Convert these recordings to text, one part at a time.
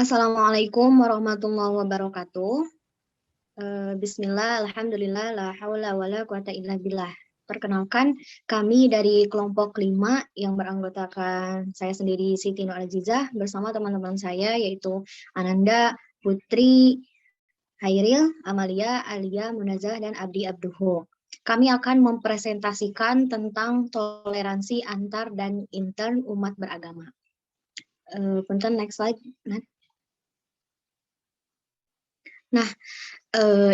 Assalamualaikum warahmatullahi wabarakatuh. Bismillah, alhamdulillah, la haula wa la quwata illa billah. Perkenalkan, kami dari kelompok 5 yang beranggotakan saya sendiri Siti Nur Azizah bersama teman-teman saya yaitu Ananda, Putri, Hairil, Amalia, Alia, Munazah, dan Abdi Abduhu. Kami akan mempresentasikan tentang toleransi antar dan intern umat beragama. Punten, next slide. Nah,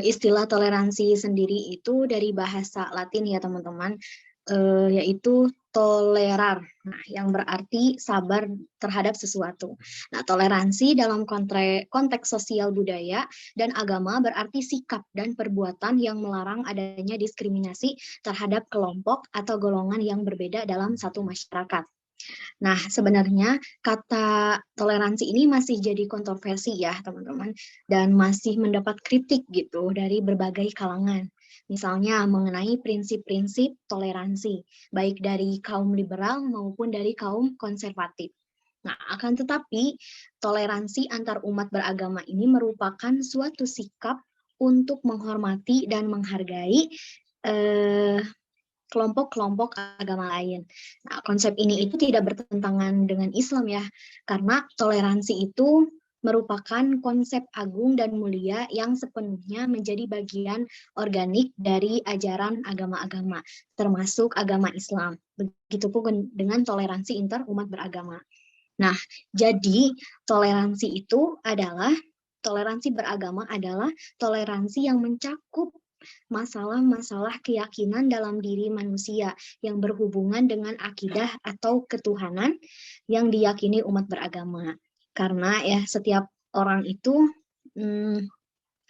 istilah toleransi sendiri itu dari bahasa Latin ya teman-teman, yaitu tolerar, nah, yang berarti sabar terhadap sesuatu. Nah, toleransi dalam konteks sosial budaya dan agama berarti sikap dan perbuatan yang melarang adanya diskriminasi terhadap kelompok atau golongan yang berbeda dalam satu masyarakat. Nah, sebenarnya kata toleransi ini masih jadi kontroversi ya, teman-teman, dan masih mendapat kritik gitu dari berbagai kalangan. Misalnya mengenai prinsip-prinsip toleransi, baik dari kaum liberal maupun dari kaum konservatif. Nah, akan tetapi toleransi antar umat beragama ini merupakan suatu sikap untuk menghormati dan menghargai kelompok-kelompok agama lain. Nah, konsep ini itu tidak bertentangan dengan Islam ya, karena toleransi itu merupakan konsep agung dan mulia yang sepenuhnya menjadi bagian organik dari ajaran agama-agama, termasuk agama Islam. Begitupun dengan toleransi inter umat beragama. Nah, jadi toleransi beragama adalah toleransi yang mencakup masalah-masalah keyakinan dalam diri manusia yang berhubungan dengan akidah atau ketuhanan yang diyakini umat beragama. Karena ya setiap orang itu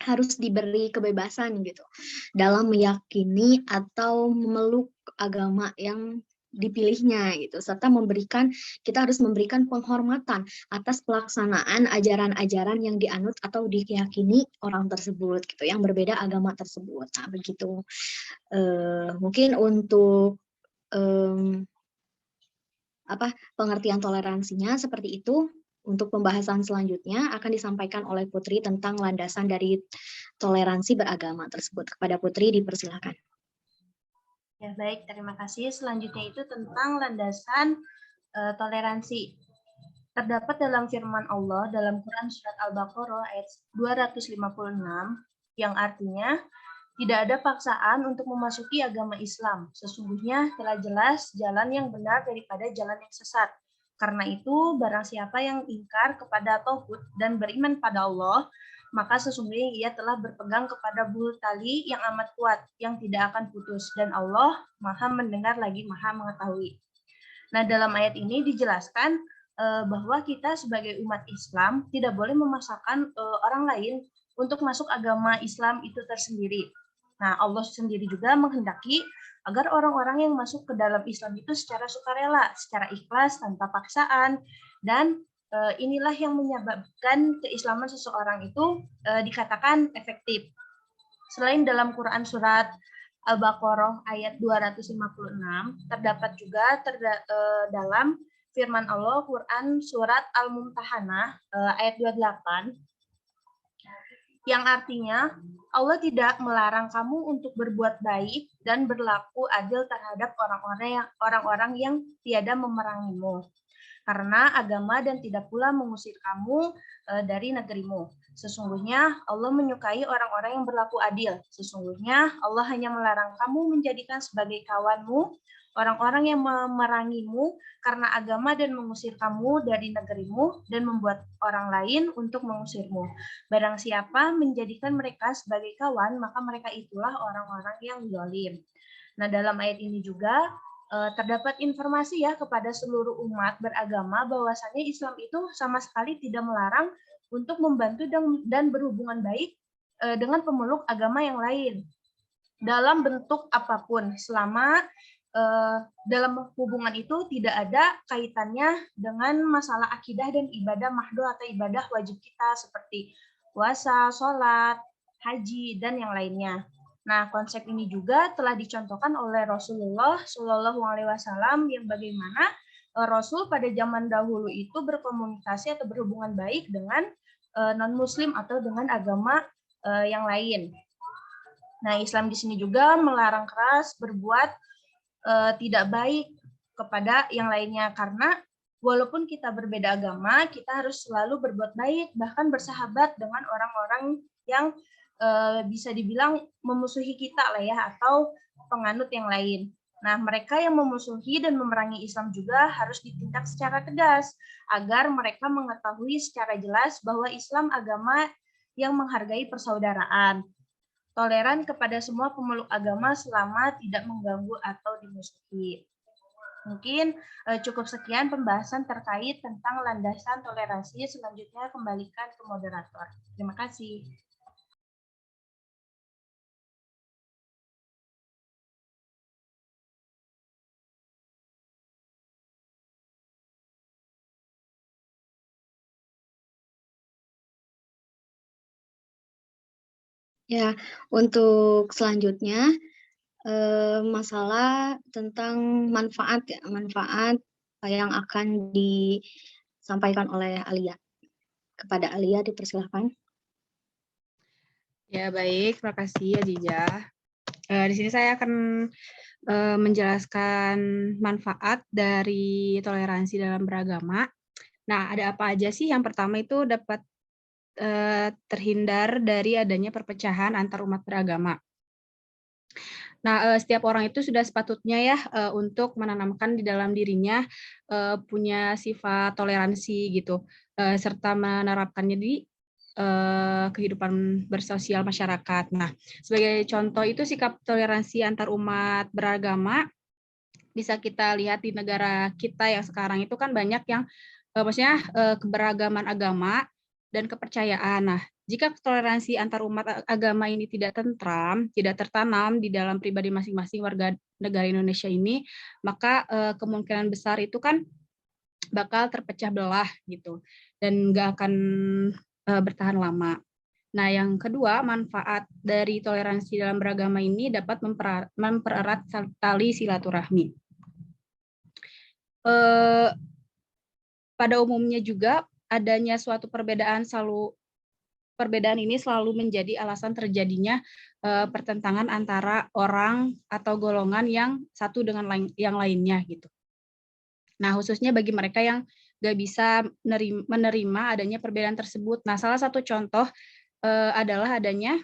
harus diberi kebebasan gitu dalam meyakini atau memeluk agama yang dipilihnya gitu, serta kita harus memberikan penghormatan atas pelaksanaan ajaran-ajaran yang dianut atau diyakini orang tersebut gitu, yang berbeda agama tersebut. Nah, begitu. Mungkin untuk pengertian toleransinya seperti itu. Untuk pembahasan selanjutnya akan disampaikan oleh Putri tentang landasan dari toleransi beragama tersebut. Kepada Putri dipersilakan. Ya, baik, terima kasih. Selanjutnya itu tentang landasan toleransi. Terdapat dalam firman Allah dalam Quran Surat Al-Baqarah ayat 256, yang artinya, tidak ada paksaan untuk memasuki agama Islam. Sesungguhnya telah jelas jalan yang benar daripada jalan yang sesat. Karena itu, barang siapa yang ingkar kepada Tauhid dan beriman pada Allah, maka sesungguhnya ia telah berpegang kepada bulu tali yang amat kuat, yang tidak akan putus. Dan Allah Maha mendengar lagi Maha mengetahui. Nah, dalam ayat ini dijelaskan bahwa kita sebagai umat Islam tidak boleh memaksakan orang lain untuk masuk agama Islam itu tersendiri. Nah, Allah sendiri juga menghendaki agar orang-orang yang masuk ke dalam Islam itu secara sukarela, secara ikhlas, tanpa paksaan, dan inilah yang menyebabkan keislaman seseorang itu dikatakan efektif. Selain dalam Quran Surat Al-Baqarah ayat 256, terdapat juga dalam firman Allah Quran Surat Al-Mumtahanah ayat 28, yang artinya Allah tidak melarang kamu untuk berbuat baik dan berlaku adil terhadap orang-orang yang tiada memerangimu karena agama dan tidak pula mengusir kamu dari negerimu. Sesungguhnya Allah menyukai orang-orang yang berlaku adil. Sesungguhnya Allah hanya melarang kamu menjadikan sebagai kawanmu orang-orang yang memerangimu karena agama dan mengusir kamu dari negerimu dan membuat orang lain untuk mengusirmu. Barang siapa menjadikan mereka sebagai kawan, maka mereka itulah orang-orang yang zalim. Nah, dalam ayat ini juga terdapat informasi ya kepada seluruh umat beragama bahwasannya Islam itu sama sekali tidak melarang untuk membantu dan berhubungan baik dengan pemeluk agama yang lain dalam bentuk apapun selama dalam hubungan itu tidak ada kaitannya dengan masalah akidah dan ibadah mahdoh atau ibadah wajib kita seperti puasa, sholat, haji, dan yang lainnya. Nah, konsep ini juga telah dicontohkan oleh Rasulullah Shallallahu Alaihi Wasallam yang bagaimana Rasul pada zaman dahulu itu berkomunikasi atau berhubungan baik dengan non-Muslim atau dengan agama yang lain. Nah, Islam di sini juga melarang keras berbuat tidak baik kepada yang lainnya, karena walaupun kita berbeda agama, kita harus selalu berbuat baik, bahkan bersahabat dengan orang-orang yang bisa dibilang memusuhi kita lah ya, atau penganut yang lain. Nah, mereka yang memusuhi dan memerangi Islam juga harus ditindak secara tegas, agar mereka mengetahui secara jelas bahwa Islam agama yang menghargai persaudaraan, toleran kepada semua pemeluk agama selama tidak mengganggu atau dimusuhi. Mungkin cukup sekian pembahasan terkait tentang landasan toleransi. Selanjutnya kembalikan ke moderator. Terima kasih. Ya, untuk selanjutnya masalah tentang manfaat ya, manfaat yang akan disampaikan oleh Alia. Kepada Alia dipersilahkan. Ya, baik, terima kasih Adijah. Di sini saya akan menjelaskan manfaat dari toleransi dalam beragama. Nah, ada apa aja sih? Yang pertama itu dapat terhindar dari adanya perpecahan antar umat beragama. Nah, setiap orang itu sudah sepatutnya ya untuk menanamkan di dalam dirinya punya sifat toleransi gitu, serta menerapkannya di kehidupan bersosial masyarakat. Nah, sebagai contoh itu sikap toleransi antar umat beragama bisa kita lihat di negara kita yang sekarang itu kan banyak yang maksudnya keberagaman agama dan kepercayaan. Nah, jika toleransi antar umat agama ini tidak tentram, tidak tertanam di dalam pribadi masing-masing warga negara Indonesia ini, maka kemungkinan besar itu kan bakal terpecah belah gitu dan nggak akan bertahan lama. Nah, yang kedua, manfaat dari toleransi dalam beragama ini dapat mempererat tali silaturahmi. Pada umumnya juga adanya suatu perbedaan ini selalu menjadi alasan terjadinya pertentangan antara orang atau golongan yang satu dengan yang lainnya gitu. Nah, khususnya bagi mereka yang nggak bisa menerima adanya perbedaan tersebut. Nah, salah satu contoh adalah adanya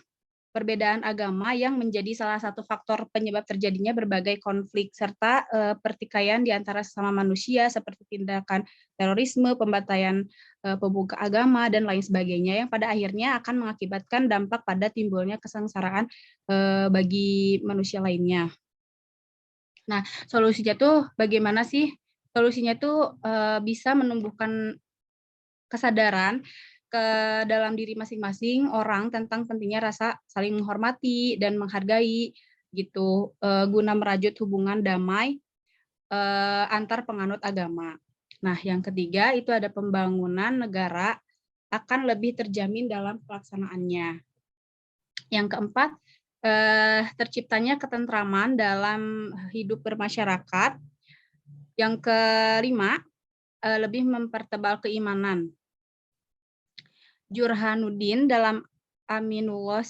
perbedaan agama yang menjadi salah satu faktor penyebab terjadinya berbagai konflik serta pertikaian di antara sesama manusia seperti tindakan terorisme, pembantaian pemuka agama dan lain sebagainya yang pada akhirnya akan mengakibatkan dampak pada timbulnya kesengsaraan bagi manusia lainnya. Nah, solusinya tuh bagaimana sih? Solusinya tuh bisa menumbuhkan kesadaran ke dalam diri masing-masing orang tentang pentingnya rasa saling menghormati dan menghargai gitu guna merajut hubungan damai antar penganut agama. Nah, yang ketiga itu ada pembangunan negara akan lebih terjamin dalam pelaksanaannya. Yang keempat, terciptanya ketentraman dalam hidup bermasyarakat. Yang kelima, lebih mempertebal keimanan. Burhanuddin dalam Aminullah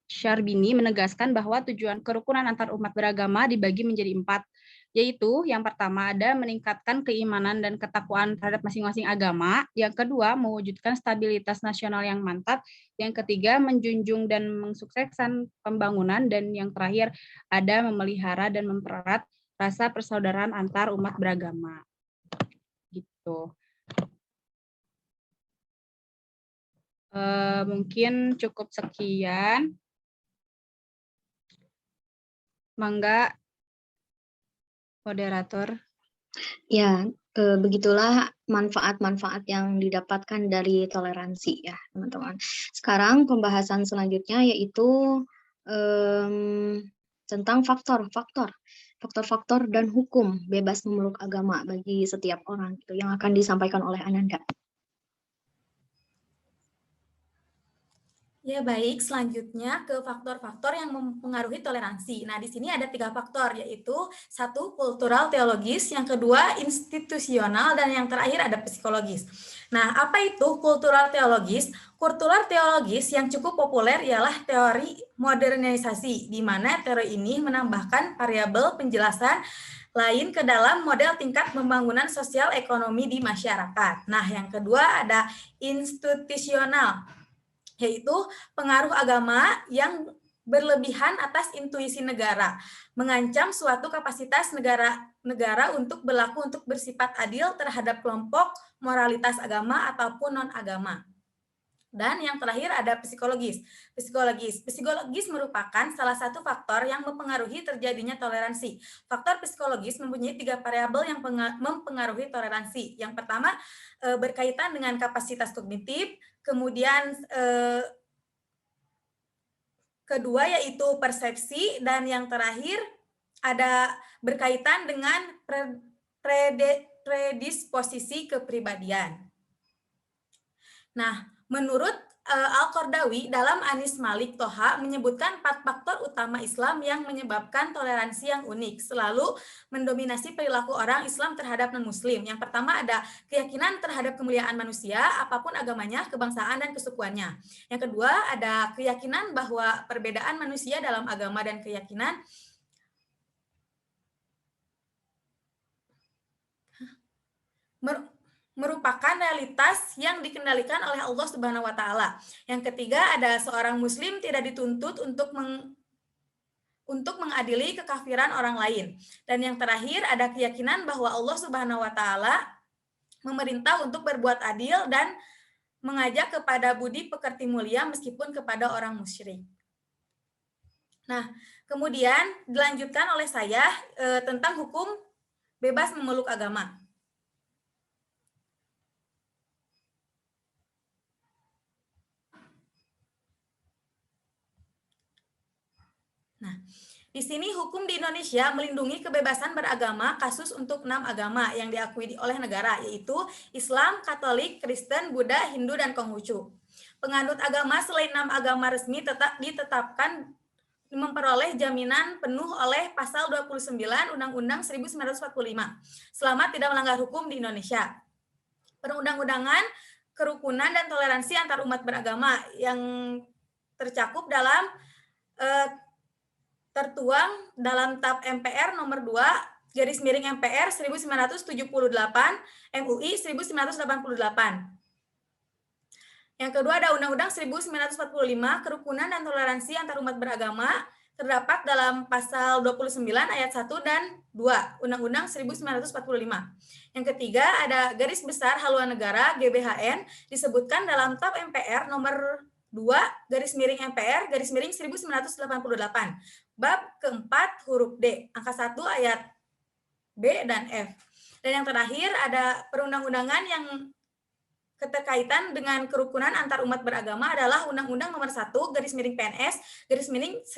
Syarbini menegaskan bahwa tujuan kerukunan antar umat beragama dibagi menjadi 4, yaitu yang pertama ada meningkatkan keimanan dan ketakwaan terhadap masing-masing agama, yang kedua mewujudkan stabilitas nasional yang mantap, yang ketiga menjunjung dan mensukseskan pembangunan, dan yang terakhir ada memelihara dan mempererat rasa persaudaraan antar umat beragama. Gitu. Mungkin cukup sekian. Mangga, moderator. Ya, begitulah manfaat-manfaat yang didapatkan dari toleransi ya, teman-teman. Sekarang pembahasan selanjutnya yaitu tentang faktor-faktor dan hukum bebas memeluk agama bagi setiap orang itu yang akan disampaikan oleh Ananda. Ya baik, selanjutnya ke faktor-faktor yang mempengaruhi toleransi. Nah, di sini ada 3 faktor, yaitu 1, kultural teologis, yang kedua institusional, dan yang terakhir ada psikologis. Nah, apa itu kultural teologis? Kultural teologis yang cukup populer ialah teori modernisasi, di mana teori ini menambahkan variabel penjelasan lain ke dalam model tingkat pembangunan sosial ekonomi di masyarakat. Nah, yang kedua ada institusional, yaitu pengaruh agama yang berlebihan atas intuisi negara, mengancam suatu kapasitas negara untuk berlaku untuk bersifat adil terhadap kelompok, moralitas agama ataupun non-agama. Dan yang terakhir ada psikologis. Psikologis merupakan salah satu faktor yang mempengaruhi terjadinya toleransi. Faktor psikologis mempunyai 3 variabel yang mempengaruhi toleransi. Yang pertama berkaitan dengan kapasitas kognitif, kemudian kedua yaitu persepsi, dan yang terakhir ada berkaitan dengan predisposisi kepribadian. Nah, menurut Al-Qardawi dalam Anis Malik Toha menyebutkan 4 faktor utama Islam yang menyebabkan toleransi yang unik selalu mendominasi perilaku orang Islam terhadap non-Muslim. Yang pertama ada keyakinan terhadap kemuliaan manusia, apapun agamanya, kebangsaan, dan kesukuannya. Yang kedua ada keyakinan bahwa perbedaan manusia dalam agama dan keyakinan merupakan realitas yang dikendalikan oleh Allah Subhanahu wa taala. Yang ketiga ada seorang muslim tidak dituntut untuk mengadili kekafiran orang lain. Dan yang terakhir ada keyakinan bahwa Allah Subhanahu wa taala memerintah untuk berbuat adil dan mengajak kepada budi pekerti mulia meskipun kepada orang musyrik. Nah, kemudian dilanjutkan oleh saya tentang hukum bebas memeluk agama. Nah, di sini hukum di Indonesia melindungi kebebasan beragama kasus untuk 6 agama yang diakui oleh negara, yaitu Islam, Katolik, Kristen, Buddha, Hindu, dan Konghucu. Penganut agama selain 6 agama resmi tetap ditetapkan memperoleh jaminan penuh oleh Pasal 29 Undang-Undang 1945 selama tidak melanggar hukum di Indonesia. Perundang-undangan, kerukunan, dan toleransi antar umat beragama yang tercakup dalam tertuang dalam TAP MPR nomor 2 MPR 1978 MUI 1988. Yang kedua ada Undang-Undang 1945 Kerukunan dan Toleransi Antar Umat Beragama, terdapat dalam pasal 29 ayat 1 dan 2 Undang-Undang 1945. Yang ketiga ada Garis Besar Haluan Negara GBHN disebutkan dalam TAP MPR nomor 2 MPR 1988 bab keempat huruf D angka 1 ayat B dan F. Dan yang terakhir ada perundang-undangan yang keterkaitan dengan kerukunan antar umat beragama adalah Undang-Undang nomor 1 PNS 1965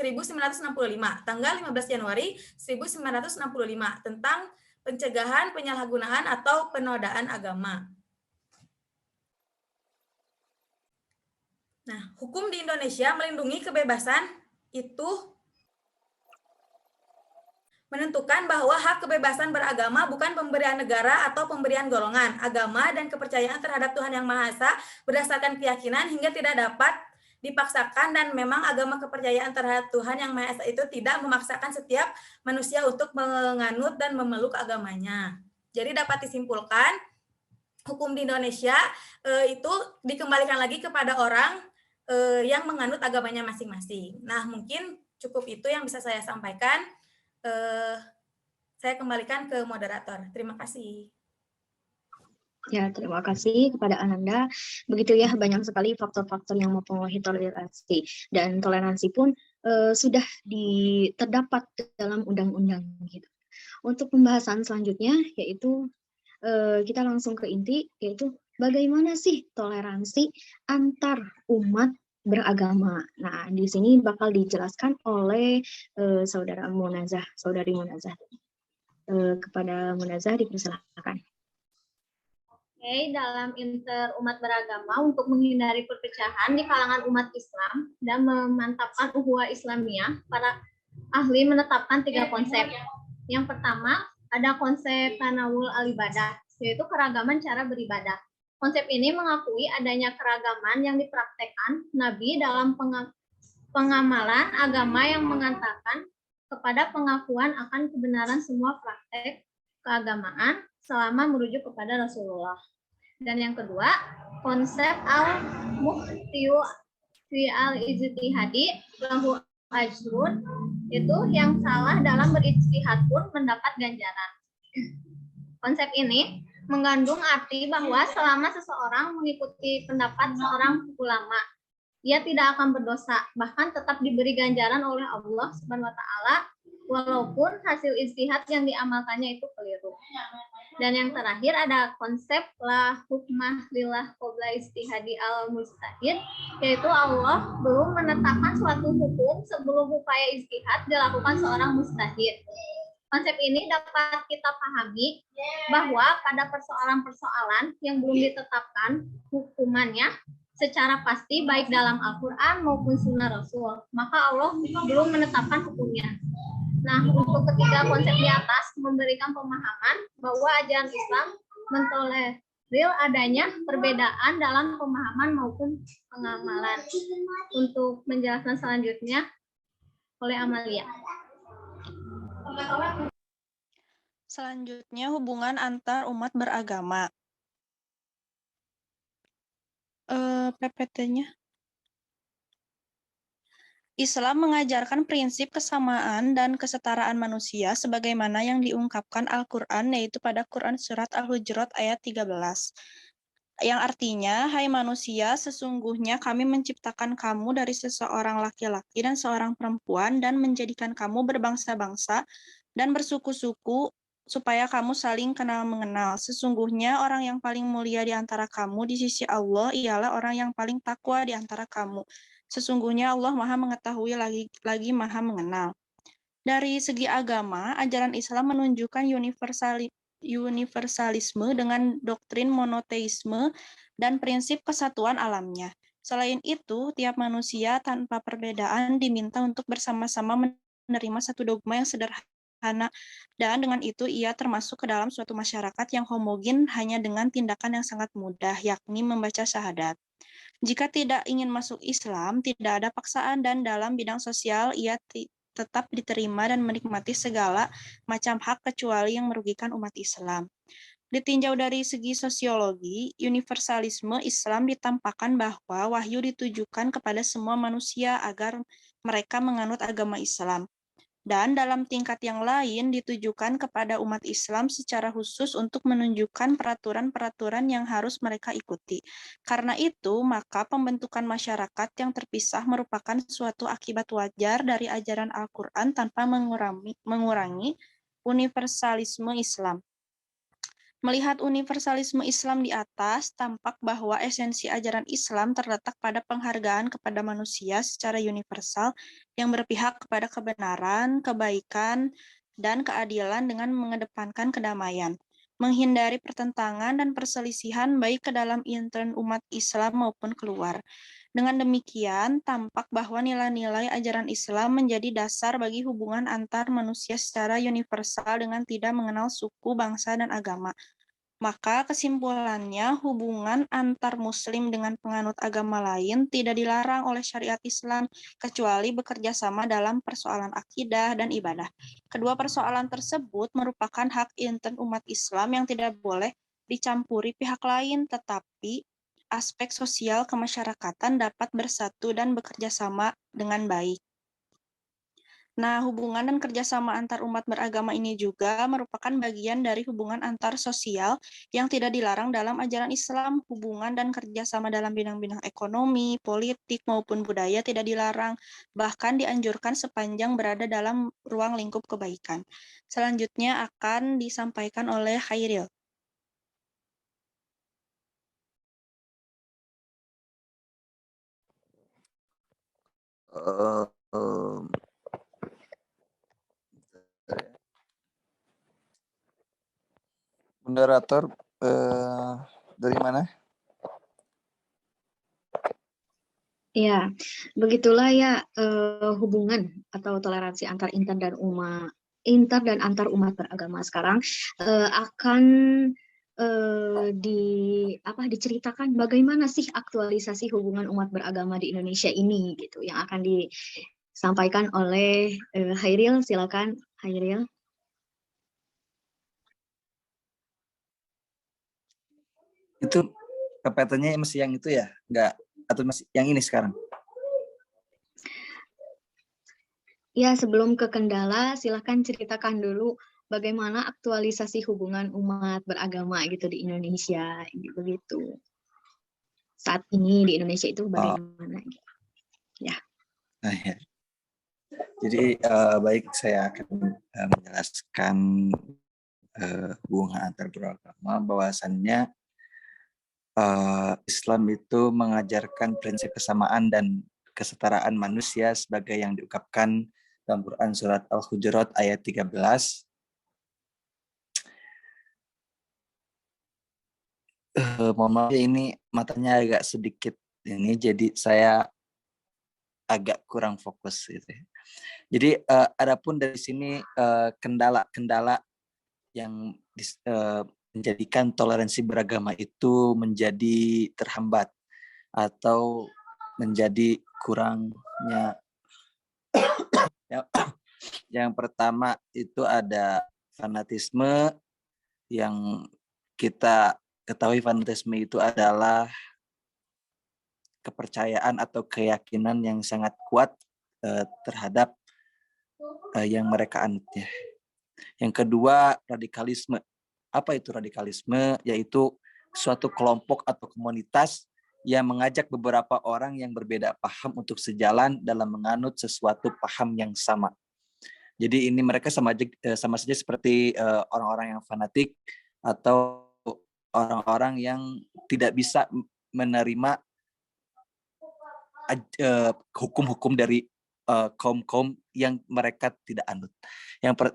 tanggal 15 Januari 1965 tentang pencegahan penyalahgunaan atau penodaan agama. Nah, hukum di Indonesia melindungi kebebasan itu menentukan bahwa hak kebebasan beragama bukan pemberian negara atau pemberian golongan, agama, dan kepercayaan terhadap Tuhan Yang Maha Esa berdasarkan keyakinan hingga tidak dapat dipaksakan, dan memang agama kepercayaan terhadap Tuhan Yang Maha Esa itu tidak memaksakan setiap manusia untuk menganut dan memeluk agamanya. Jadi dapat disimpulkan, hukum di Indonesia itu dikembalikan lagi kepada orang yang menganut agamanya masing-masing. Nah, mungkin cukup itu yang bisa saya sampaikan. Saya kembalikan ke moderator. Terima kasih. Ya, terima kasih kepada Ananda. Begitu ya, banyak sekali faktor-faktor yang mempengaruhi toleransi. Dan toleransi pun sudah terdapat dalam undang-undang gitu. Untuk pembahasan selanjutnya, yaitu kita langsung ke inti, yaitu bagaimana sih toleransi antar umat beragama. Nah, di sini bakal dijelaskan oleh saudari Munazah. Kepada Munazah dipersilakan. dalam interumat beragama untuk menghindari perpecahan di kalangan umat Islam dan memantapkan ukhuwah Islamiyah, para ahli menetapkan 3 konsep. Yang pertama, ada konsep tanawul al-ibadah, yaitu keragaman cara beribadah. Konsep ini mengakui adanya keragaman yang dipraktekkan Nabi dalam pengamalan agama yang mengantarkan kepada pengakuan akan kebenaran semua praktek keagamaan selama merujuk kepada Rasulullah. Dan yang kedua, konsep al-muhtiu fi al-ijtihadi lahu ajrun, itu yang salah dalam berijtihad pun mendapat ganjaran. Konsep ini mengandung arti bahwa selama seseorang mengikuti pendapat seorang ulama, ia tidak akan berdosa, bahkan tetap diberi ganjaran oleh Allah Subhanahu wa taala walaupun hasil ijtihad yang diamalkannya itu keliru. Dan yang terakhir ada konsep la hukmah lillah qabla ijtihadi al-mujtahid, yaitu Allah belum menetapkan suatu hukum sebelum upaya ijtihad dilakukan seorang mujtahid. Konsep ini dapat kita pahami bahwa pada persoalan-persoalan yang belum ditetapkan hukumannya secara pasti baik dalam Al-Quran maupun Sunnah Rasul, maka Allah belum menetapkan hukumnya. Nah, untuk ketiga konsep di atas memberikan pemahaman bahwa ajaran Islam mentolerir adanya perbedaan dalam pemahaman maupun pengamalan. Untuk menjelaskan selanjutnya oleh Amalia. Selanjutnya, hubungan antar umat beragama. PPT-nya. Islam mengajarkan prinsip kesamaan dan kesetaraan manusia sebagaimana yang diungkapkan Al-Quran, yaitu pada Quran Surat Al-Hujurat ayat 13. Yang artinya, hai manusia, sesungguhnya kami menciptakan kamu dari seseorang laki-laki dan seorang perempuan dan menjadikan kamu berbangsa-bangsa dan bersuku-suku supaya kamu saling kenal mengenal. Sesungguhnya orang yang paling mulia di antara kamu di sisi Allah ialah orang yang paling takwa di antara kamu. Sesungguhnya Allah Maha Mengetahui lagi Maha Mengenal. Dari segi agama, ajaran Islam menunjukkan universalisme dengan doktrin monoteisme dan prinsip kesatuan alamnya. Selain itu, tiap manusia tanpa perbedaan diminta untuk bersama-sama menerima satu dogma yang sederhana, dan dengan itu ia termasuk ke dalam suatu masyarakat yang homogen hanya dengan tindakan yang sangat mudah, yakni membaca syahadat. Jika tidak ingin masuk Islam, tidak ada paksaan dan dalam bidang sosial ia tetap diterima dan menikmati segala macam hak kecuali yang merugikan umat Islam. Ditinjau dari segi sosiologi, universalisme Islam ditampakkan bahwa wahyu ditujukan kepada semua manusia agar mereka menganut agama Islam. Dan dalam tingkat yang lain ditujukan kepada umat Islam secara khusus untuk menunjukkan peraturan-peraturan yang harus mereka ikuti. Karena itu, maka pembentukan masyarakat yang terpisah merupakan suatu akibat wajar dari ajaran Al-Quran tanpa mengurangi universalisme Islam. Melihat universalisme Islam di atas, tampak bahwa esensi ajaran Islam terletak pada penghargaan kepada manusia secara universal yang berpihak kepada kebenaran, kebaikan, dan keadilan dengan mengedepankan kedamaian, menghindari pertentangan dan perselisihan baik ke dalam intern umat Islam maupun keluar. Dengan demikian, tampak bahwa nilai-nilai ajaran Islam menjadi dasar bagi hubungan antar manusia secara universal dengan tidak mengenal suku, bangsa, dan agama. Maka kesimpulannya, hubungan antar muslim dengan penganut agama lain tidak dilarang oleh syariat Islam, kecuali bekerja sama dalam persoalan akidah dan ibadah. Kedua persoalan tersebut merupakan hak intern umat Islam yang tidak boleh dicampuri pihak lain, tetapi aspek sosial kemasyarakatan dapat bersatu dan bekerja sama dengan baik. Nah, hubungan dan kerjasama antar umat beragama ini juga merupakan bagian dari hubungan antar sosial yang tidak dilarang dalam ajaran Islam. Hubungan dan kerjasama dalam bidang-bidang ekonomi, politik, maupun budaya tidak dilarang, bahkan dianjurkan sepanjang berada dalam ruang lingkup kebaikan. Selanjutnya akan disampaikan oleh Khairil. Moderator, dari mana? Ya, begitulah ya hubungan atau toleransi antar inter dan antar umat beragama sekarang akan diceritakan bagaimana sih aktualisasi hubungan umat beragama di Indonesia ini gitu yang akan disampaikan oleh Hairil. Silakan Hairil. Itu kepetanya masih yang itu ya? Enggak, atau masih yang ini sekarang? Ya, sebelum ke kendala, silakan ceritakan dulu bagaimana aktualisasi hubungan umat beragama gitu di Indonesia, begitu. Saat ini di Indonesia itu bagaimana? Ya. Nah, ya. Jadi baik, saya akan menjelaskan hubungan antar beragama, bahwasannya Islam itu mengajarkan prinsip kesamaan dan kesetaraan manusia sebagai yang diungkapkan dalam Quran surat Al-Hujurat ayat 13. Mohon maaf ya, ini matanya agak sedikit ini, jadi saya agak kurang fokus gitu. Jadi adapun dari sini kendala-kendala yang menjadikan toleransi beragama itu menjadi terhambat atau menjadi kurangnya. Yang pertama itu ada fanatisme, yang kita ketahui fanatisme itu adalah kepercayaan atau keyakinan yang sangat kuat terhadap yang mereka anut ya. Yang kedua, radikalisme. Apa itu radikalisme? Yaitu suatu kelompok atau komunitas yang mengajak beberapa orang yang berbeda paham untuk sejalan dalam menganut sesuatu paham yang sama. Jadi ini mereka sama saja seperti orang-orang yang fanatik atau orang-orang yang tidak bisa menerima hukum-hukum dari kaum-kaum yang mereka tidak anut.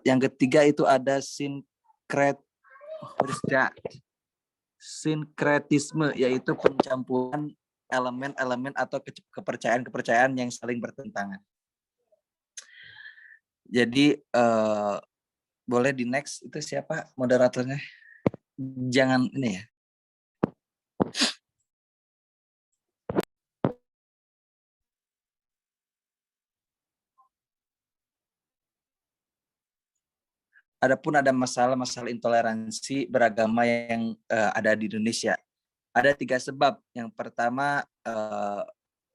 Yang ketiga itu ada sinkretisme, yaitu pencampuran elemen-elemen atau kepercayaan-kepercayaan yang saling bertentangan. Jadi boleh di next, itu siapa moderatornya? Jangan ini ya. Adapun ada masalah-masalah intoleransi beragama yang ada di Indonesia. Ada 3 sebab. Yang pertama,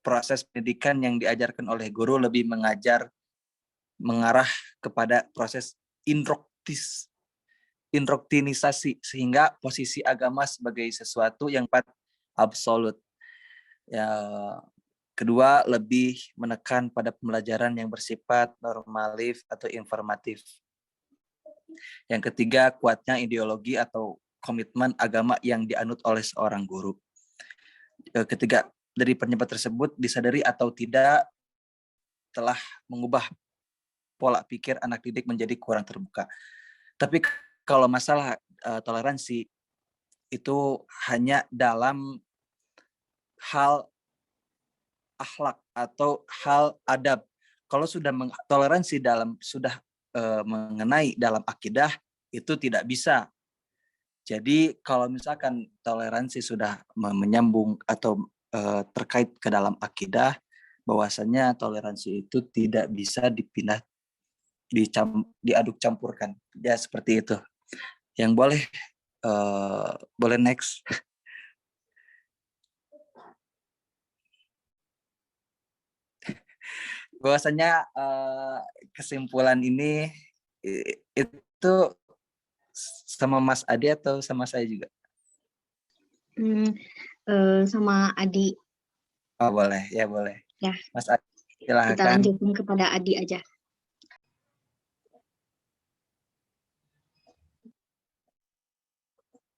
proses pendidikan yang diajarkan oleh guru lebih mengarah kepada proses indoktrinisasi, sehingga posisi agama sebagai sesuatu yang absolut. Ya, kedua, lebih menekan pada pembelajaran yang bersifat normatif atau informatif. Yang ketiga, kuatnya ideologi atau komitmen agama yang dianut oleh seorang guru. Ketiga, dari penyebab tersebut disadari atau tidak telah mengubah pola pikir anak didik menjadi kurang terbuka. Tapi kalau masalah toleransi itu hanya dalam hal akhlak atau hal adab. Kalau sudah toleransi sudah mengenai dalam akidah, itu tidak bisa. Jadi kalau misalkan toleransi sudah menyambung atau terkait ke dalam akidah, bahwasannya toleransi itu tidak bisa dipindah, diaduk campurkan. Ya seperti itu. Yang boleh next. Bahwasanya kesimpulan ini itu sama Mas Adi atau sama saya juga? Sama Adi. Oh boleh, ya boleh. Ya. Mas Adi, silahkan. Kita lanjutin kepada Adi aja.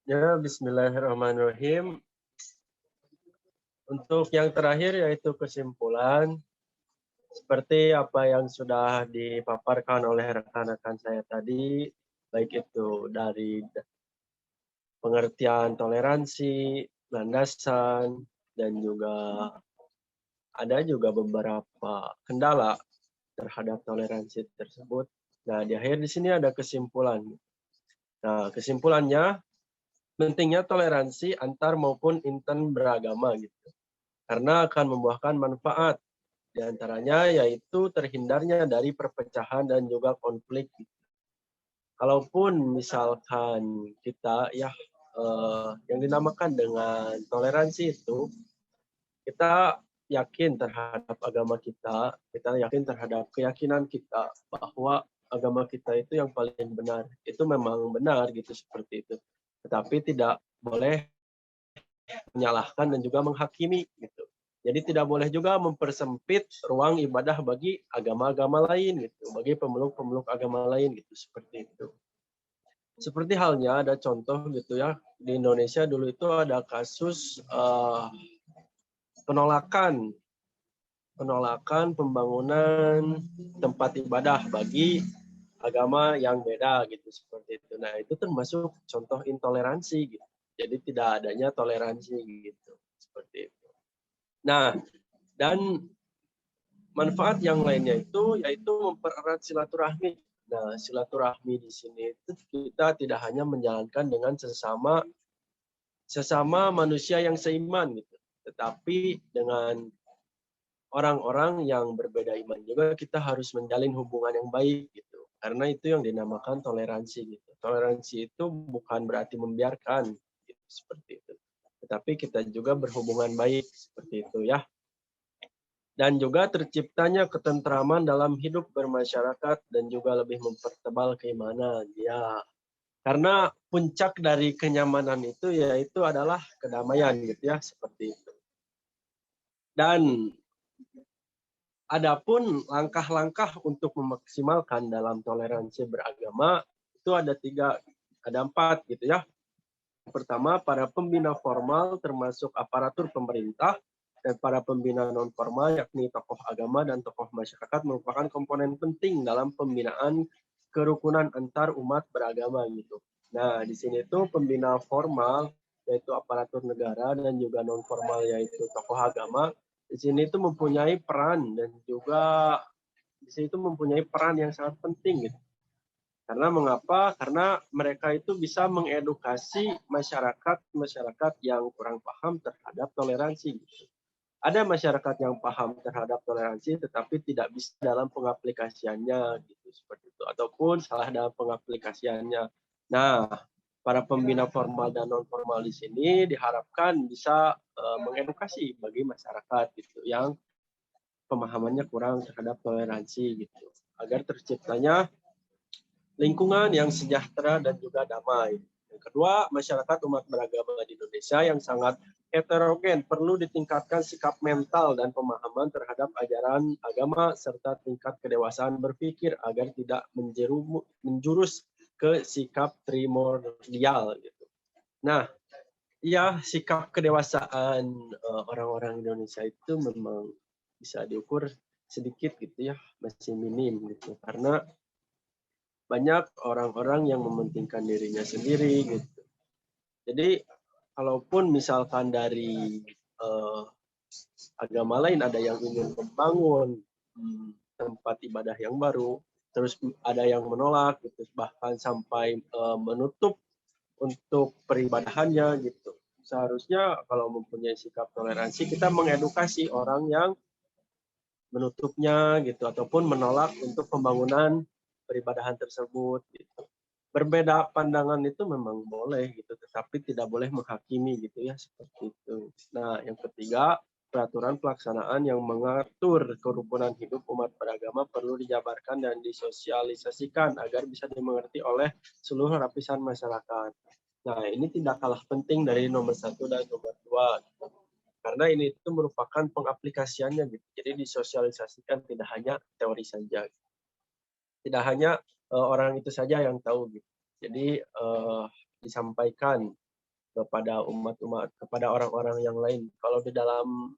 Ya, bismillahirrahmanirrahim. Untuk yang terakhir yaitu kesimpulan, seperti apa yang sudah dipaparkan oleh rekan-rekan saya tadi, baik itu dari pengertian toleransi, landasan, dan juga ada juga beberapa kendala terhadap toleransi tersebut. Nah, di akhir di sini ada kesimpulan. Nah, kesimpulannya pentingnya toleransi antar maupun intan beragama gitu. Karena akan membuahkan manfaat. Di antaranya yaitu terhindarnya dari perpecahan dan juga konflik. Kalaupun misalkan kita yang dinamakan dengan toleransi itu, kita yakin terhadap agama kita yakin terhadap keyakinan kita bahwa agama kita itu yang paling benar. Itu memang benar gitu seperti itu. Tetapi tidak boleh menyalahkan dan juga menghakimi gitu. Jadi tidak boleh juga mempersempit ruang ibadah bagi agama-agama lain gitu, bagi pemeluk-pemeluk agama lain gitu seperti itu. Seperti halnya ada contoh gitu ya, di Indonesia dulu itu ada kasus penolakan pembangunan tempat ibadah bagi agama yang beda gitu seperti itu. Nah, itu termasuk contoh intoleransi gitu. Jadi tidak adanya toleransi gitu seperti itu. Nah, dan manfaat yang lainnya itu yaitu mempererat silaturahmi. Nah, silaturahmi di sini itu kita tidak hanya menjalankan dengan sesama manusia yang seiman gitu, tetapi dengan orang-orang yang berbeda iman juga kita harus menjalin hubungan yang baik gitu. Karena itu yang dinamakan toleransi gitu. Toleransi itu bukan berarti membiarkan gitu, seperti itu. Tetapi kita juga berhubungan baik seperti itu ya. Dan juga terciptanya ketentraman dalam hidup bermasyarakat dan juga lebih mempertebal keimanan. Ya, karena puncak dari kenyamanan itu yaitu adalah kedamaian gitu ya, seperti itu. Dan adapun langkah-langkah untuk memaksimalkan dalam toleransi beragama itu ada 4 gitu ya. Pertama, para pembina formal termasuk aparatur pemerintah dan para pembina non formal yakni tokoh agama dan tokoh masyarakat merupakan komponen penting dalam pembinaan kerukunan antar umat beragama gitu. Nah, di sini itu pembina formal yaitu aparatur negara dan juga non formal yaitu tokoh agama. Di sini itu mempunyai peran dan juga di sini itu mempunyai peran yang sangat penting gitu. Karena mengapa? Karena mereka itu bisa mengedukasi masyarakat yang kurang paham terhadap toleransi. Ada masyarakat yang paham terhadap toleransi tetapi tidak bisa dalam pengaplikasiannya gitu seperti itu ataupun salah dalam pengaplikasiannya. Nah, para pembina formal dan non formal di sini diharapkan bisa mengedukasi bagi masyarakat gitu yang pemahamannya kurang terhadap toleransi gitu agar terciptanya lingkungan yang sejahtera dan juga damai. Yang kedua, masyarakat umat beragama di Indonesia yang sangat heterogen perlu ditingkatkan sikap mental dan pemahaman terhadap ajaran agama serta tingkat kedewasaan berpikir agar tidak menjurus ke sikap primordial gitu. Nah, ya sikap kedewasaan orang-orang Indonesia itu memang bisa diukur sedikit gitu ya, masih minim gitu. Karena banyak orang-orang yang mementingkan dirinya sendiri gitu. Jadi kalaupun misalkan dari agama lain ada yang ingin membangun tempat ibadah yang baru, terus ada yang menolak gitu, bahkan sampai menutup untuk peribadahannya gitu. Seharusnya kalau mempunyai sikap toleransi kita mengedukasi orang yang menutupnya gitu ataupun menolak untuk pembangunan peribadahan tersebut gitu. Berbeda pandangan itu memang boleh gitu, tetapi tidak boleh menghakimi gitu ya seperti itu. Nah, yang ketiga, peraturan pelaksanaan yang mengatur kerukunan hidup umat beragama perlu dijabarkan dan disosialisasikan agar bisa dimengerti oleh seluruh lapisan masyarakat. Nah, ini tidak kalah penting dari nomor 1 dan nomor 2. Gitu. Karena ini itu merupakan pengaplikasiannya gitu. Jadi disosialisasikan tidak hanya teori saja. Tidak hanya orang itu saja yang tahu gitu. Jadi disampaikan kepada umat-umat, kepada orang-orang yang lain. Kalau di dalam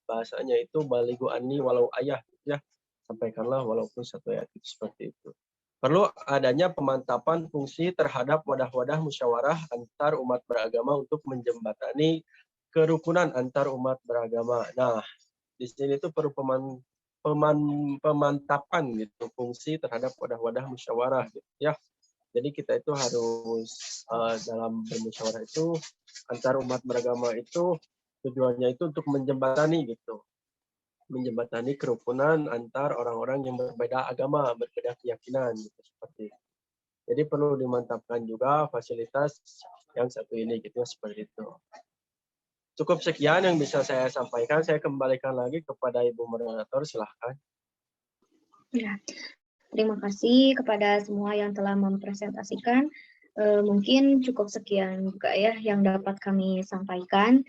bahasanya itu baligu anni walau ayah gitu ya. Sampaikanlah walaupun satu ayat itu seperti itu. Perlu adanya pemantapan fungsi terhadap wadah-wadah musyawarah antar umat beragama untuk menjembatani kerukunan antar umat beragama. Nah, di sini tuh perlu pemantapan gitu fungsi terhadap wadah-wadah musyawarah gitu ya. Jadi kita itu harus dalam bermusyawarah itu antar umat beragama itu tujuannya itu untuk menjembatani gitu. Menjembatani kerukunan antar orang-orang yang berbeda agama, berbeda keyakinan gitu seperti itu. Jadi perlu dimantapkan juga fasilitas yang satu ini gitu seperti itu. Cukup sekian yang bisa saya sampaikan. Saya kembalikan lagi kepada Ibu Moderator, silahkan. Ya, terima kasih kepada semua yang telah mempresentasikan. Mungkin cukup sekian juga ya yang dapat kami sampaikan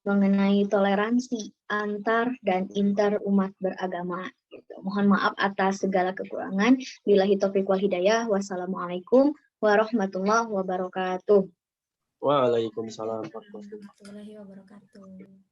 mengenai toleransi antar dan inter umat beragama. Mohon maaf atas segala kekurangan. Billahi taufiq wal hidayah. Wassalamualaikum warahmatullahi wabarakatuh. Waalaikumsalam Warahmatullahi wabarakatuh.